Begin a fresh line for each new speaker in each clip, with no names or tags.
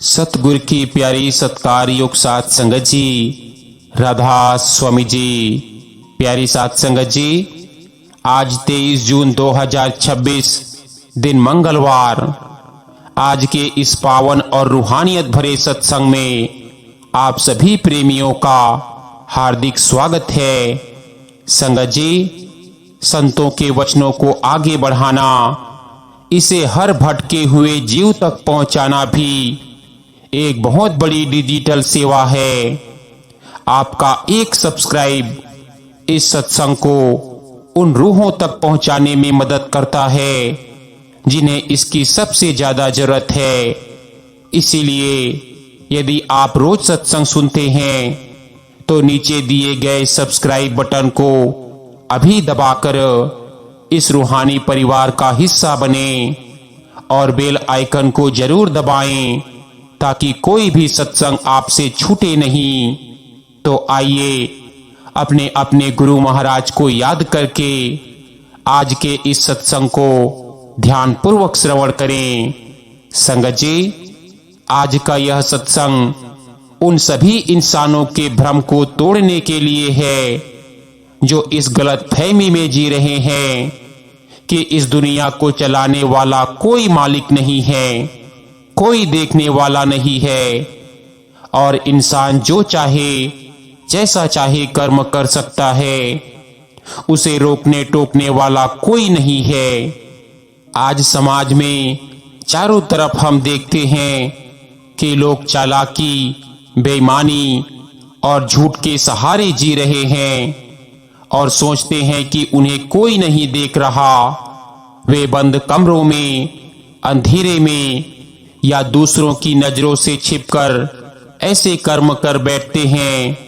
सतगुरु की प्यारी सत्कार युग साथ संगत जी, राधा स्वामी जी। प्यारी साथ संगत जी, आज 23 जून 2026 दिन मंगलवार, आज के इस पावन और रूहानियत भरे सत्संग में आप सभी प्रेमियों का हार्दिक स्वागत है। संगत जी, संतों के वचनों को आगे बढ़ाना, इसे हर भटके हुए जीव तक पहुंचाना भी एक बहुत बड़ी डिजिटल सेवा है। आपका एक सब्सक्राइब इस सत्संग को उन रूहों तक पहुंचाने में मदद करता है जिन्हें इसकी सबसे ज्यादा जरूरत है। इसीलिए यदि आप रोज सत्संग सुनते हैं तो नीचे दिए गए सब्सक्राइब बटन को अभी दबाकर इस रूहानी परिवार का हिस्सा बने और बेल आइकन को जरूर दबाएं ताकि कोई भी सत्संग आपसे छूटे नहीं। तो आइए अपने अपने गुरु महाराज को याद करके आज के इस सत्संग को ध्यान पूर्वक श्रवण करें। संगत जी, आज का यह सत्संग उन सभी इंसानों के भ्रम को तोड़ने के लिए है जो इस गलत फहमी में जी रहे हैं कि इस दुनिया को चलाने वाला कोई मालिक नहीं है, कोई देखने वाला नहीं है और इंसान जो चाहे जैसा चाहे कर्म कर सकता है, उसे रोकने टोकने वाला कोई नहीं है। आज समाज में चारों तरफ हम देखते हैं कि लोग चालाकी, बेईमानी और झूठ के सहारे जी रहे हैं और सोचते हैं कि उन्हें कोई नहीं देख रहा। वे बंद कमरों में, अंधेरे में या दूसरों की नजरों से छिपकर ऐसे कर्म कर बैठते हैं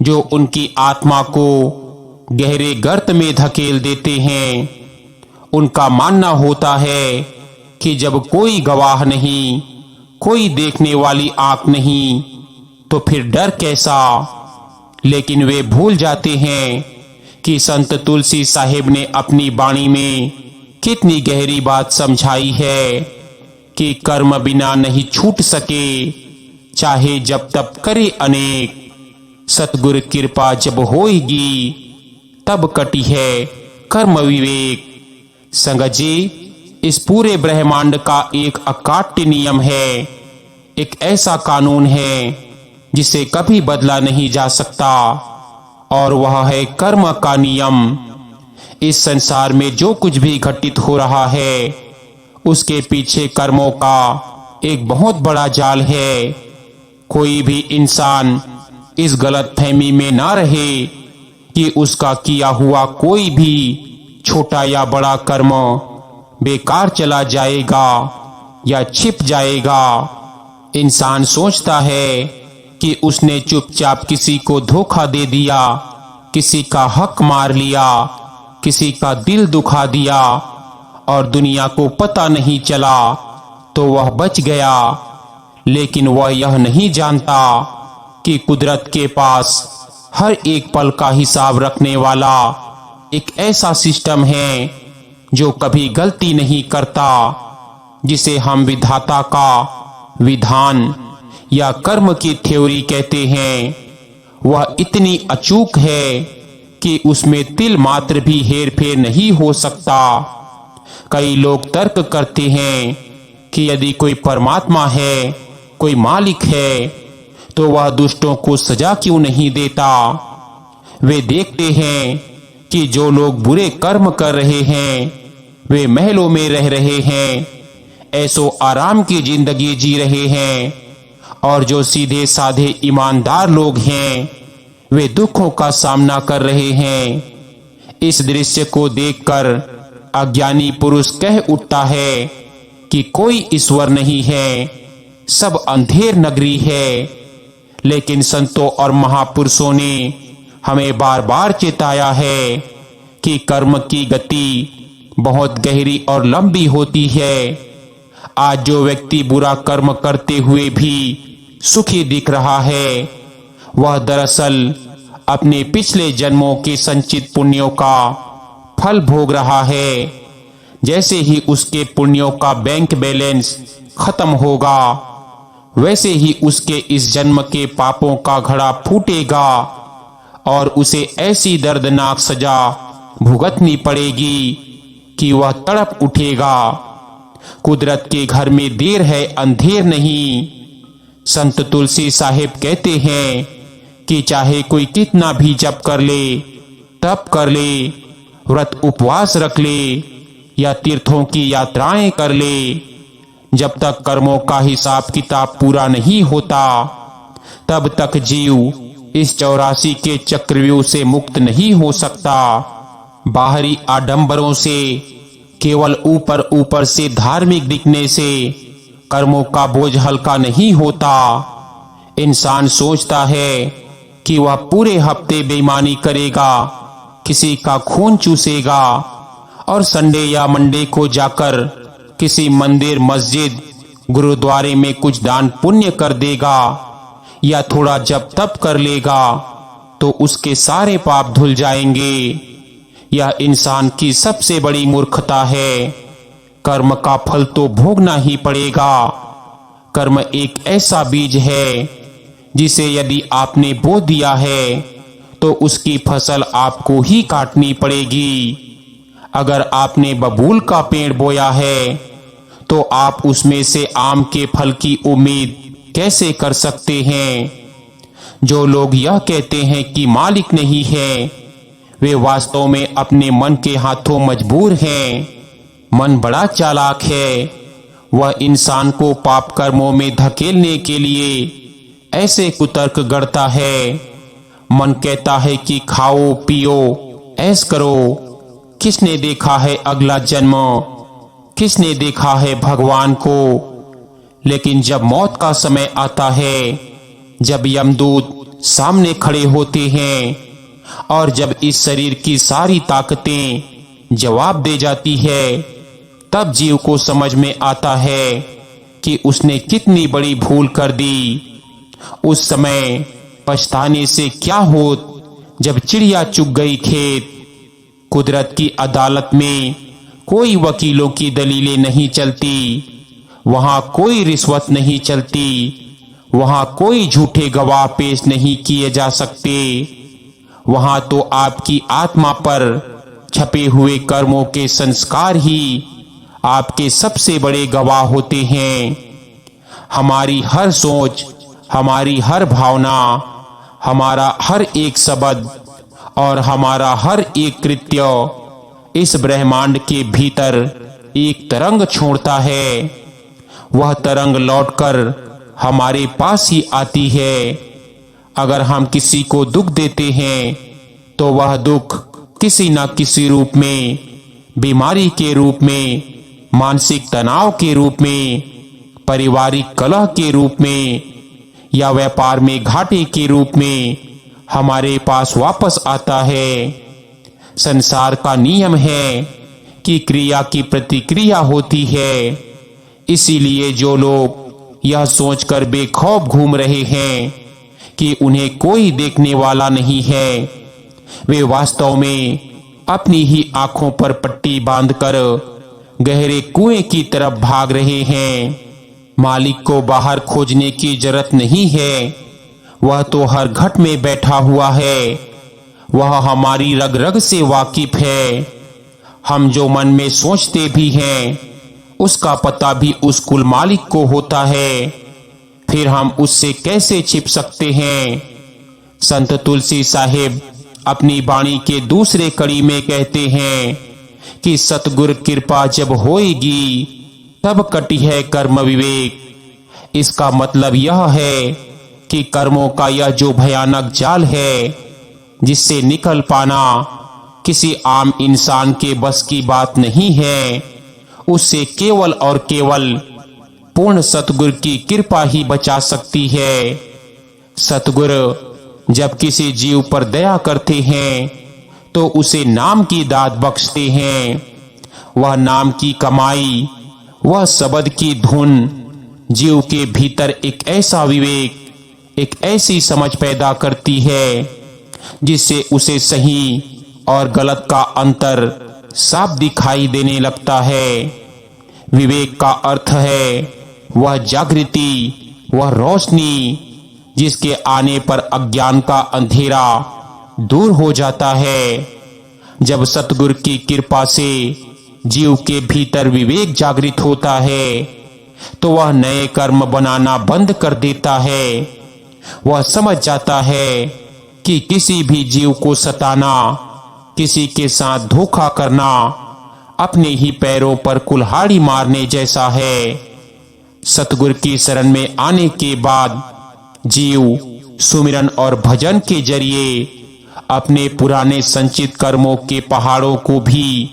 जो उनकी आत्मा को गहरे गर्त में धकेल देते हैं। उनका मानना होता है कि जब कोई गवाह नहीं, कोई देखने वाली आंख नहीं, तो फिर डर कैसा। लेकिन वे भूल जाते हैं कि संत तुलसी साहिब ने अपनी वाणी में कितनी गहरी बात समझाई है कि कर्म बिना नहीं छूट सके, चाहे जब तप करे अनेक। सतगुरु कृपा जब होएगी, तब कटी है कर्म विवेक। संगत जी, इस पूरे ब्रह्मांड का एक अकाट्य नियम है, एक ऐसा कानून है जिसे कभी बदला नहीं जा सकता, और वह है कर्म का नियम। इस संसार में जो कुछ भी घटित हो रहा है उसके पीछे कर्मों का एक बहुत बड़ा जाल है। कोई भी इंसान इस गलत फहमी में ना रहे कि उसका किया हुआ कोई भी छोटा या बड़ा कर्म बेकार चला जाएगा या छिप जाएगा। इंसान सोचता है कि उसने चुपचाप किसी को धोखा दे दिया, किसी का हक मार लिया, किसी का दिल दुखा दिया और दुनिया को पता नहीं चला तो वह बच गया। लेकिन वह यह नहीं जानता कि कुदरत के पास हर एक पल का हिसाब रखने वाला एक ऐसा सिस्टम है जो कभी गलती नहीं करता, जिसे हम विधाता का विधान या कर्म की थ्योरी कहते हैं। वह इतनी अचूक है कि उसमें तिल मात्र भी हेरफेर नहीं हो सकता। कई लोग तर्क करते हैं कि यदि कोई परमात्मा है, कोई मालिक है, तो वह दुष्टों को सजा क्यों नहीं देता। वे देखते हैं कि जो लोग बुरे कर्म कर रहे हैं वे महलों में रह रहे हैं, ऐसो आराम की जिंदगी जी रहे हैं, और जो सीधे साधे ईमानदार लोग हैं वे दुखों का सामना कर रहे हैं। इस दृश्य को देखकर अज्ञानी पुरुष कह उठता है कि कोई ईश्वर नहीं है, सब अंधेर नगरी है। लेकिन संतों और महापुरुषों ने हमें बार बार चेताया है कि कर्म की गति बहुत गहरी और लंबी होती है। आज जो व्यक्ति बुरा कर्म करते हुए भी सुखी दिख रहा है, वह दरअसल अपने पिछले जन्मों के संचित पुण्यों का फल भोग रहा है। जैसे ही उसके पुण्यों का बैंक बैलेंस खत्म होगा, वैसे ही उसके इस जन्म के पापों का घड़ा फूटेगा और उसे ऐसी दर्दनाक सजा भुगतनी पड़ेगी कि वह तड़प उठेगा। कुदरत के घर में देर है अंधेर नहीं। संत तुलसी साहिब कहते हैं कि चाहे कोई कितना भी जप कर ले, तप कर ले, व्रत उपवास रख ले या तीर्थों की यात्राएं कर ले, जब तक कर्मों का हिसाब किताब पूरा नहीं होता तब तक जीव इस 84 के चक्रव्यूह से मुक्त नहीं हो सकता। बाहरी आडंबरों से, केवल ऊपर ऊपर से धार्मिक दिखने से कर्मों का बोझ हल्का नहीं होता। इंसान सोचता है कि वह पूरे हफ्ते बेईमानी करेगा, किसी का खून चूसेगा और संडे या मंडे को जाकर किसी मंदिर, मस्जिद, गुरुद्वारे में कुछ दान पुण्य कर देगा या थोड़ा जप तप कर लेगा तो उसके सारे पाप धुल जाएंगे। यह इंसान की सबसे बड़ी मूर्खता है। कर्म का फल तो भोगना ही पड़ेगा। कर्म एक ऐसा बीज है जिसे यदि आपने बो दिया है तो उसकी फसल आपको ही काटनी पड़ेगी। अगर आपने बबूल का पेड़ बोया है तो आप उसमें से आम के फल की उम्मीद कैसे कर सकते हैं? जो लोग यह कहते हैं कि मालिक नहीं है, वे वास्तव में अपने मन के हाथों मजबूर हैं। मन बड़ा चालाक है। वह इंसान को पाप कर्मों में धकेलने के लिए ऐसे कुतर्क गढ़ता है। मन कहता है कि खाओ पियो ऐश करो। किसने देखा है अगला जन्म? किसने देखा है भगवान को? लेकिन जब मौत का समय आता है, जब यमदूत सामने खड़े होते हैं और जब इस शरीर की सारी ताकतें जवाब दे जाती है, तब जीव को समझ में आता है कि उसने कितनी बड़ी भूल कर दी। उस समय पछताने से क्या होत जब चिड़िया चुग गई खेत। कुदरत की अदालत में कोई वकीलों की दलीलें नहीं चलती, वहां कोई रिश्वत नहीं चलती, वहां कोई झूठे गवाह पेश नहीं किए जा सकते। वहां तो आपकी आत्मा पर छपे हुए कर्मों के संस्कार ही आपके सबसे बड़े गवाह होते हैं। हमारी हर सोच, हमारी हर भावना, हमारा हर एक शब्द और हमारा हर एक कृत्य इस ब्रह्मांड के भीतर एक तरंग छोड़ता है। वह तरंग लौटकर हमारे पास ही आती है। अगर हम किसी को दुख देते हैं तो वह दुख किसी न किसी रूप में, बीमारी के रूप में, मानसिक तनाव के रूप में, पारिवारिक कलह के रूप में या व्यापार में घाटे के रूप में हमारे पास वापस आता है। संसार का नियम है कि क्रिया की प्रतिक्रिया होती है। इसीलिए जो लोग यह सोचकर बेखौफ घूम रहे हैं कि उन्हें कोई देखने वाला नहीं है, वे वास्तव में अपनी ही आंखों पर पट्टी बांधकर गहरे कुएं की तरफ भाग रहे हैं। मालिक को बाहर खोजने की जरूरत नहीं है, वह तो हर घट में बैठा हुआ है। वह हमारी रग रग से वाकिफ है। हम जो मन में सोचते भी हैं उसका पता भी उस कुल मालिक को होता है। फिर हम उससे कैसे छिप सकते हैं? संत तुलसी साहिब अपनी वाणी के दूसरे कड़ी में कहते हैं कि सतगुर कृपा जब होएगी तब कटी है कर्म विवेक। इसका मतलब यह है कि कर्मों का यह जो भयानक जाल है, जिससे निकल पाना किसी आम इंसान के बस की बात नहीं है, उससे केवल और केवल पूर्ण सतगुरु की कृपा ही बचा सकती है। सतगुरु जब किसी जीव पर दया करते हैं तो उसे नाम की दात बख्शते हैं। वह नाम की कमाई, वह शब्द की धुन जीव के भीतर एक ऐसा विवेक, एक ऐसी समझ पैदा करती है जिससे उसे सही और गलत का अंतर साफ दिखाई देने लगता है। विवेक का अर्थ है वह जागृति, वह रोशनी जिसके आने पर अज्ञान का अंधेरा दूर हो जाता है। जब सतगुरु की कृपा से जीव के भीतर विवेक जागृत होता है तो वह नए कर्म बनाना बंद कर देता है। वह समझ जाता है कि किसी भी जीव को सताना, किसी के साथ धोखा करना अपने ही पैरों पर कुल्हाड़ी मारने जैसा है। सतगुरु की शरण में आने के बाद जीव सुमिरन और भजन के जरिए अपने पुराने संचित कर्मों के पहाड़ों को भी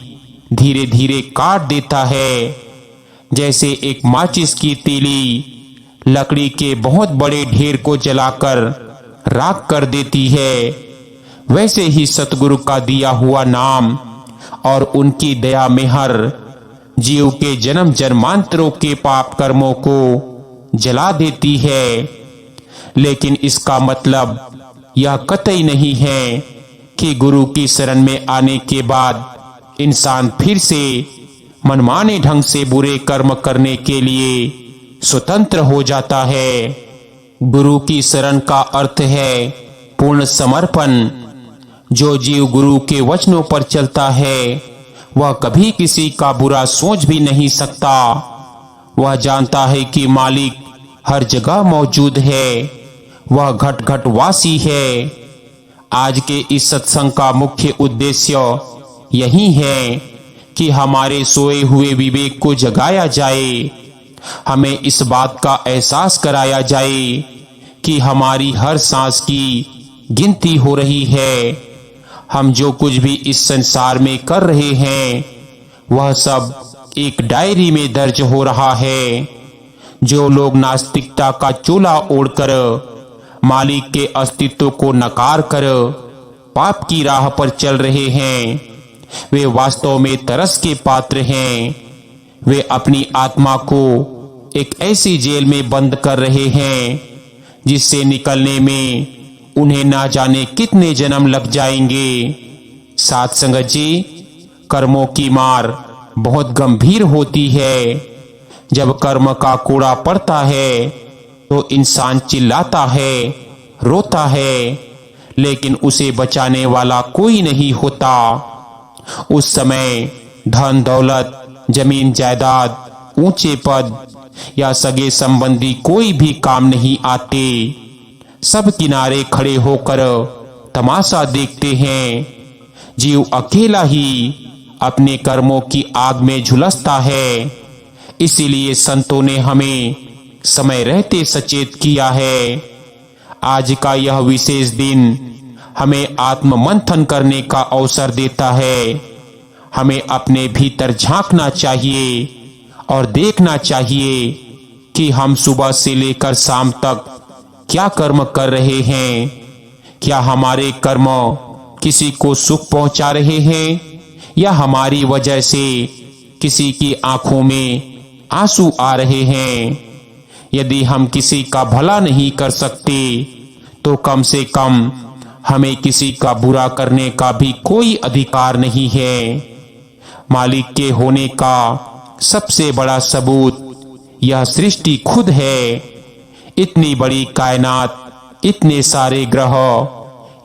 धीरे धीरे काट देता है। जैसे एक माचिस की तीली लकड़ी के बहुत बड़े ढेर को जलाकर राख कर देती है, वैसे ही सतगुरु का दिया हुआ नाम और उनकी दया मेहर जीव के जन्म जन्मांतरों के पाप कर्मों को जला देती है। लेकिन इसका मतलब यह कतई नहीं है कि गुरु की शरण में आने के बाद इंसान फिर से मनमाने ढंग से बुरे कर्म करने के लिए स्वतंत्र हो जाता है। गुरु की शरण का अर्थ है पूर्ण समर्पण। जो जीव गुरु के वचनों पर चलता है वह कभी किसी का बुरा सोच भी नहीं सकता। वह जानता है कि मालिक हर जगह मौजूद है, वह घट घट वासी है। आज के इस सत्संग का मुख्य उद्देश्य यही है कि हमारे सोए हुए विवेक को जगाया जाए। हमें इस बात का एहसास कराया जाए कि हमारी हर सांस की गिनती हो रही है। हम जो कुछ भी इस संसार में कर रहे हैं वह सब एक डायरी में दर्ज हो रहा है। जो लोग नास्तिकता का चोला ओढ़कर मालिक के अस्तित्व को नकार कर पाप की राह पर चल रहे हैं, वे वास्तव में तरस के पात्र हैं। वे अपनी आत्मा को एक ऐसी जेल में बंद कर रहे हैं जिससे निकलने में उन्हें ना जाने कितने जन्म लग जाएंगे। साथ संगत जी, कर्मों की मार बहुत गंभीर होती है। जब कर्म का कूड़ा पड़ता है तो इंसान चिल्लाता है, रोता है, लेकिन उसे बचाने वाला कोई नहीं होता। उस समय धन दौलत, जमीन जायदाद, ऊंचे पद या सगे संबंधी कोई भी काम नहीं आते। सब किनारे खड़े होकर तमाशा देखते हैं। जीव अकेला ही अपने कर्मों की आग में झुलसता है। इसीलिए संतों ने हमें समय रहते सचेत किया है। आज का यह विशेष दिन हमें आत्म मंथन करने का अवसर देता है। हमें अपने भीतर झांकना चाहिए और देखना चाहिए कि हम सुबह से लेकर शाम तक क्या कर्म कर रहे हैं। क्या हमारे कर्म किसी को सुख पहुंचा रहे हैं या हमारी वजह से किसी की आंखों में आंसू आ रहे हैं। यदि हम किसी का भला नहीं कर सकते तो कम से कम हमें किसी का बुरा करने का भी कोई अधिकार नहीं है। मालिक के होने का सबसे बड़ा सबूत यह सृष्टि खुद है। इतनी बड़ी कायनात, इतने सारे ग्रह,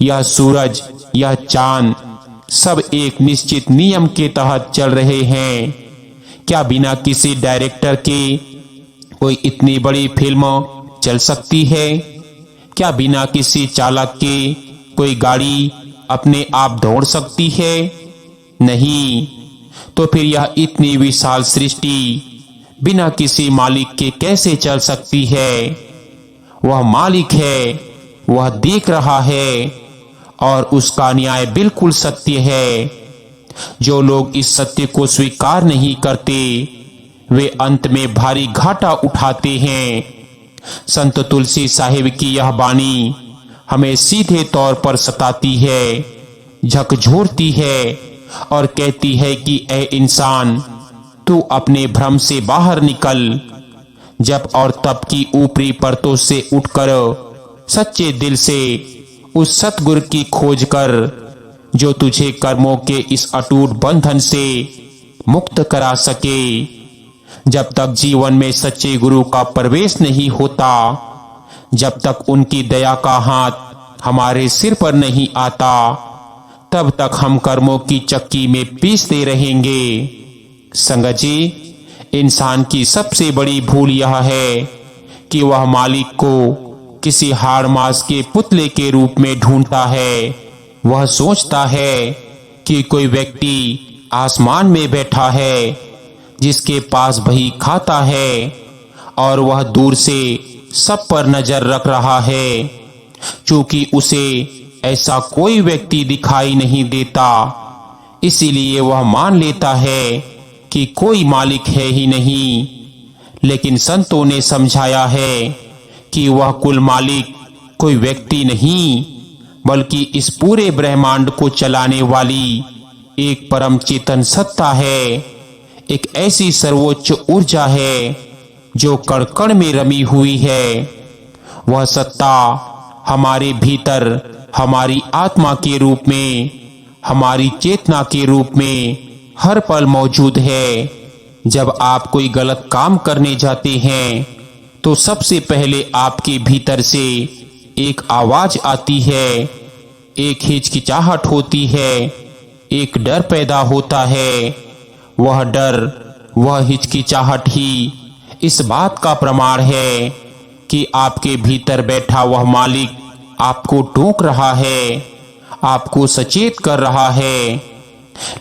यह सूरज, यह चांद, सब एक निश्चित नियम के तहत चल रहे हैं। क्या बिना किसी डायरेक्टर के कोई इतनी बड़ी फिल्म चल सकती है? क्या बिना किसी चालक के कोई गाड़ी अपने आप दौड़ सकती है? नहीं। तो फिर यह इतनी विशाल सृष्टि बिना किसी मालिक के कैसे चल सकती है? वह मालिक है, वह देख रहा है और उसका न्याय बिल्कुल सत्य है। जो लोग इस सत्य को स्वीकार नहीं करते वे अंत में भारी घाटा उठाते हैं। संत तुलसी साहिब की यह वाणी हमें सीधे तौर पर सताती है, झकझोरती है और कहती है कि ऐ इंसान, तू अपने भ्रम से बाहर निकल। जप और तप की ऊपरी परतों से उठकर सच्चे दिल से उस सतगुरु की खोज कर जो तुझे कर्मों के इस अटूट बंधन से मुक्त करा सके। जब तक जीवन में सच्चे गुरु का प्रवेश नहीं होता, जब तक उनकी दया का हाथ हमारे सिर पर नहीं आता, तब तक हम कर्मों की चक्की में पीसते रहेंगे। संगत जी, इंसान की सबसे बड़ी भूल यह है कि वह मालिक को किसी हाड़ मांस के पुतले के रूप में ढूंढता है। वह सोचता है कि कोई व्यक्ति आसमान में बैठा है जिसके पास वही खाता है, और वह दूर से सब पर नजर रख रहा है। चूंकि उसे ऐसा कोई व्यक्ति दिखाई नहीं देता, इसीलिए वह मान लेता है कि कोई मालिक है ही नहीं। लेकिन संतों ने समझाया है कि वह कुल मालिक कोई व्यक्ति नहीं, बल्कि इस पूरे ब्रह्मांड को चलाने वाली एक परम चेतन सत्ता है। एक ऐसी सर्वोच्च ऊर्जा है जो कण कण में रमी हुई है। वह सत्ता हमारे भीतर हमारी आत्मा के रूप में, हमारी चेतना के रूप में हर पल मौजूद है। जब आप कोई गलत काम करने जाते हैं तो सबसे पहले आपके भीतर से एक आवाज आती है, एक हिचकिचाहट होती है, एक डर पैदा होता है। वह डर, वह हिचकिचाहट ही इस बात का प्रमाण है कि आपके भीतर बैठा वह मालिक आपको टोक रहा है, आपको सचेत कर रहा है।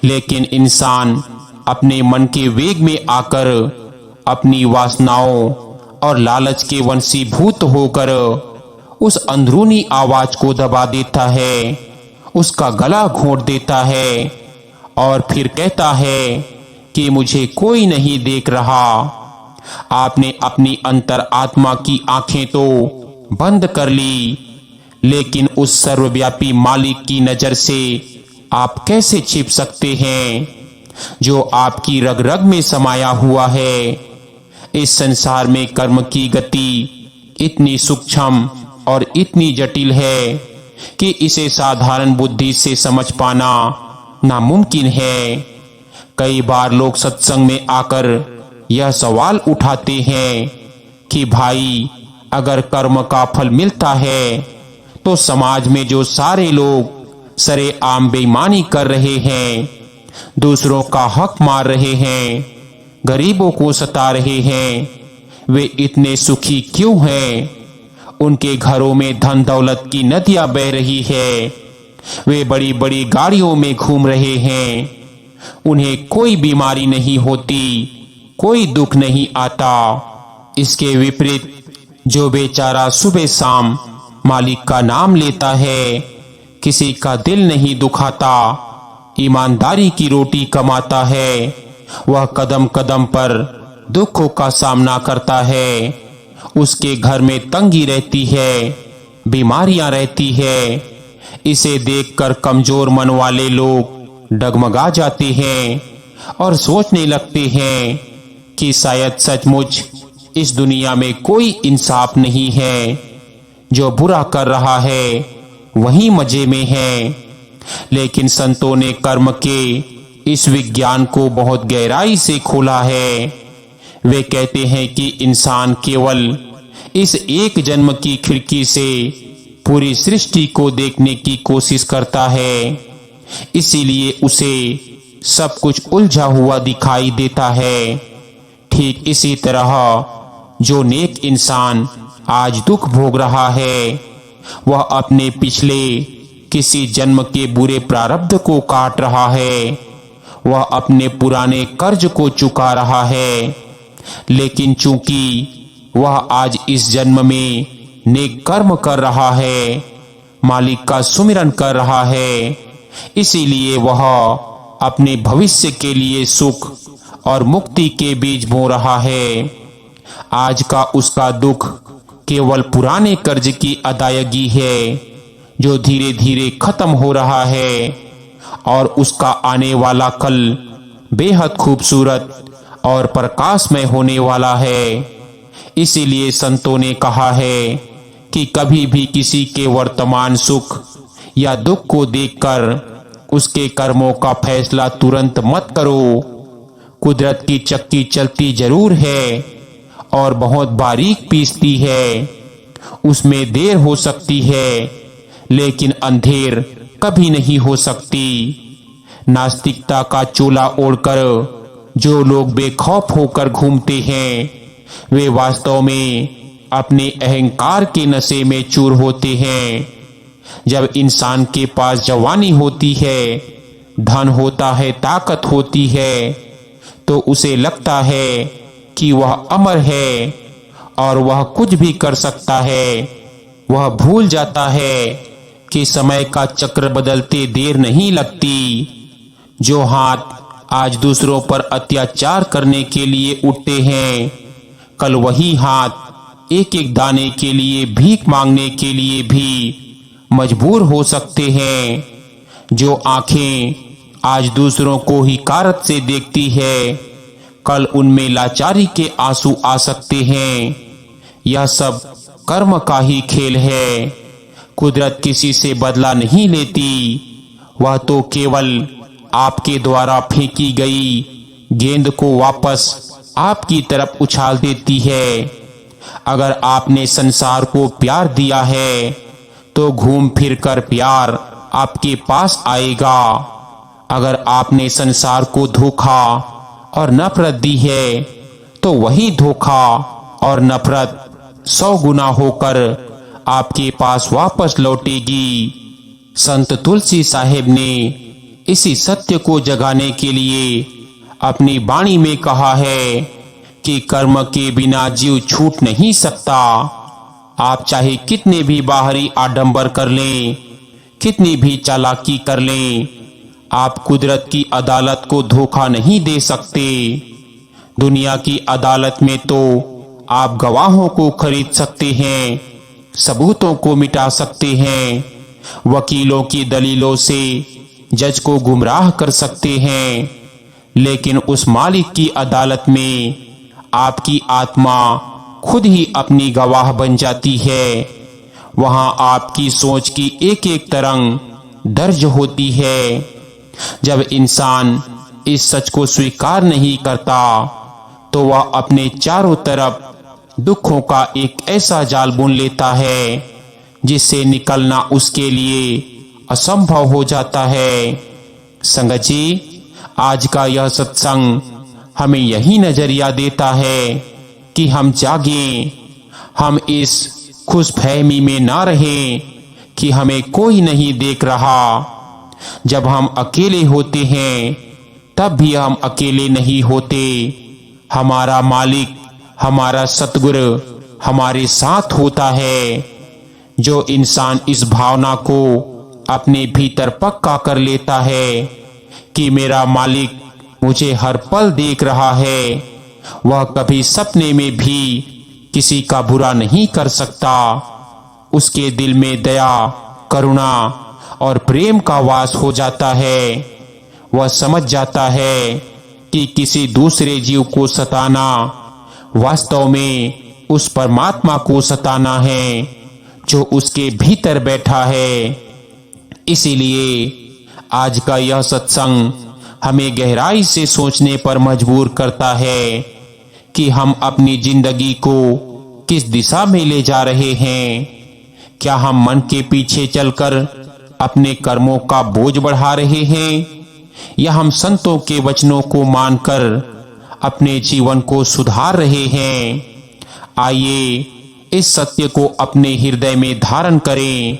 लेकिन इंसान अपने मन के वेग में आकर अपनी वासनाओं और लालच के वंशीभूत होकर उस अंदरूनी आवाज को दबा देता है, उसका गला घोंट देता है और फिर कहता है कि मुझे कोई नहीं देख रहा। आपने अपनी अंतर आत्मा की आंखें तो बंद कर ली, लेकिन उस सर्वव्यापी मालिक की नजर से आप कैसे छिप सकते हैं जो आपकी रग रग में समाया हुआ है। इस संसार में कर्म की गति इतनी सूक्ष्म और इतनी जटिल है कि इसे साधारण बुद्धि से समझ पाना नामुमकिन है। कई बार लोग सत्संग में आकर यह सवाल उठाते हैं कि भाई, अगर कर्म का फल मिलता है तो समाज में जो सारे लोग सरेआम बेईमानी कर रहे हैं, दूसरों का हक मार रहे हैं, गरीबों को सता रहे हैं, वे इतने सुखी क्यों हैं? उनके घरों में धन दौलत की नदियां बह रही है, वे बड़ी बड़ी गाड़ियों में घूम रहे हैं, उन्हें कोई बीमारी नहीं होती, कोई दुख नहीं आता। इसके विपरीत जो बेचारा सुबह शाम मालिक का नाम लेता है, किसी का दिल नहीं दुखाता, ईमानदारी की रोटी कमाता है, वह कदम कदम पर दुखों का सामना करता है। उसके घर में तंगी रहती है, बीमारियां रहती है। इसे देखकर कमजोर मन वाले लोग डगमगा जाते हैं और सोचने लगते हैं कि शायद सचमुच इस दुनिया में कोई इंसाफ नहीं है। जो बुरा कर रहा है वही मजे में है। लेकिन संतों ने कर्म के इस विज्ञान को बहुत गहराई से खोला है। वे कहते हैं कि इंसान केवल इस एक जन्म की खिड़की से पूरी सृष्टि को देखने की कोशिश करता है, इसीलिए उसे सब कुछ उलझा हुआ दिखाई देता है। ठीक इसी तरह जो नेक इंसान आज दुख भोग रहा है, वह अपने पिछले किसी जन्म के बुरे प्रारब्ध को काट रहा है, वह अपने पुराने कर्ज को चुका रहा है। लेकिन चूंकि वह आज इस जन्म में नेक कर्म कर रहा है, मालिक का सुमिरन कर रहा है, इसीलिए वह अपने भविष्य के लिए सुख और मुक्ति के बीज बो रहा है। आज का उसका दुख केवल पुराने कर्ज की अदायगी है जो धीरे धीरे खत्म हो रहा है, और उसका आने वाला कल बेहद खूबसूरत और प्रकाशमय होने वाला है। इसीलिए संतों ने कहा है कि कभी भी किसी के वर्तमान सुख या दुख को देखकर उसके कर्मों का फैसला तुरंत मत करो। कुदरत की चक्की चलती जरूर है और बहुत बारीक पीसती है। उसमें देर हो सकती है लेकिन अंधेर कभी नहीं हो सकती। नास्तिकता का चोला ओढ़कर जो लोग बेखौफ होकर घूमते हैं वे वास्तव में अपने अहंकार के नशे में चूर होते हैं। जब इंसान के पास जवानी होती है, धन होता है, ताकत होती है, तो उसे लगता है कि वह अमर है और वह कुछ भी कर सकता है। वह भूल जाता है कि समय का चक्र बदलते देर नहीं लगती। जो हाथ आज दूसरों पर अत्याचार करने के लिए उठते हैं, कल वही हाथ एक एक दाने के लिए भीख मांगने के लिए भी मजबूर हो सकते हैं। जो आंखें आज दूसरों को हिकारत से देखती है, कल उनमें लाचारी के आंसू आ सकते हैं। यह सब कर्म का ही खेल है। कुदरत किसी से बदला नहीं लेती, वह तो केवल आपके द्वारा फेंकी गई गेंद को वापस आपकी तरफ उछाल देती है। अगर आपने संसार को प्यार दिया है तो घूम फिर कर प्यार आपके पास आएगा। अगर आपने संसार को धोखा और नफरत दी है तो वही धोखा और नफरत 100 गुना होकर आपके पास वापस लौटेगी। संत तुलसी साहेब ने इसी सत्य को जगाने के लिए अपनी वाणी में कहा है कि कर्म के बिना जीव छूट नहीं सकता। आप चाहे कितने भी बाहरी आडंबर कर लें, कितनी भी चालाकी कर लें, आप कुदरत की अदालत को धोखा नहीं दे सकते। दुनिया की अदालत में तो आप गवाहों को खरीद सकते हैं, सबूतों को मिटा सकते हैं, वकीलों की दलीलों से जज को गुमराह कर सकते हैं, लेकिन उस मालिक की अदालत में आपकी आत्मा खुद ही अपनी गवाह बन जाती है। वहां आपकी सोच की एक एक तरंग दर्ज होती है। जब इंसान इस सच को स्वीकार नहीं करता तो वह अपने चारों तरफ दुखों का एक ऐसा जाल बुन लेता है जिससे निकलना उसके लिए असंभव हो जाता है। संगत जी, आज का यह सत्संग हमें यही नजरिया देता है कि हम जागें, हम इस खुशफहमी में ना रहें कि हमें कोई नहीं देख रहा। जब हम अकेले होते हैं तब भी हम अकेले नहीं होते। हमारा मालिक, हमारा सतगुरु हमारे साथ होता है। जो इंसान इस भावना को अपने भीतर पक्का कर लेता है कि मेरा मालिक मुझे हर पल देख रहा है, वह कभी सपने में भी किसी का बुरा नहीं कर सकता। उसके दिल में दया, करुणा और प्रेम का वास हो जाता है। वह समझ जाता है कि किसी दूसरे जीव को सताना वास्तव में उस परमात्मा को सताना है जो उसके भीतर बैठा है। इसीलिए आज का यह सत्संग हमें गहराई से सोचने पर मजबूर करता है कि हम अपनी जिंदगी को किस दिशा में ले जा रहे हैं। क्या हम मन के पीछे चलकर अपने कर्मों का बोझ बढ़ा रहे हैं या हम संतों के वचनों को मानकर अपने जीवन को सुधार रहे हैं? आइए इस सत्य को अपने हृदय में धारण करें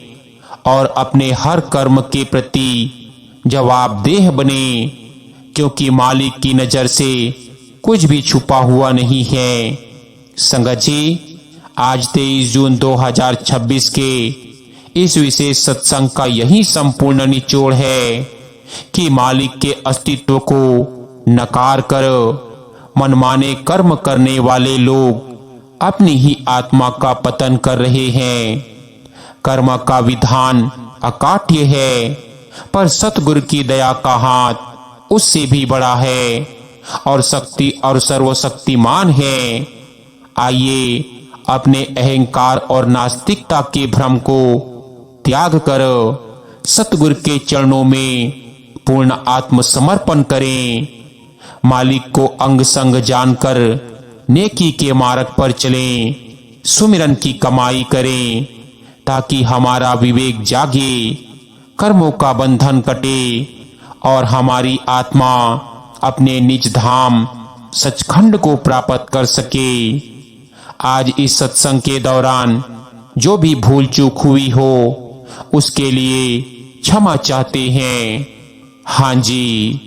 और अपने हर कर्म के प्रति जवाबदेह बने, क्योंकि मालिक की नजर से कुछ भी छुपा हुआ नहीं है। संगत जी, आज 23 जून 2026 के इस विशेष सत्संग का यही संपूर्ण निचोड़ है कि मालिक के अस्तित्व को नकार कर मनमाने कर्म करने वाले लोग अपनी ही आत्मा का पतन कर रहे हैं। कर्म का विधान अकाट्य है, पर सतगुरु की दया का हाथ उससे भी बड़ा है और शक्ति और सर्वशक्तिमान है। आइए अपने अहंकार और नास्तिकता के भ्रम को त्याग कर सतगुरु के चरणों में पूर्ण आत्मसमर्पण करें। मालिक को अंग संग जानकर नेकी के मार्ग पर चलें, सुमिरन की कमाई करें, ताकि हमारा विवेक जागे, कर्मों का बंधन कटे और हमारी आत्मा अपने निज धाम सचखंड को प्राप्त कर सके। आज इस सत्संग के दौरान जो भी भूल चूक हुई हो उसके लिए क्षमा चाहते हैं। हाँ जी।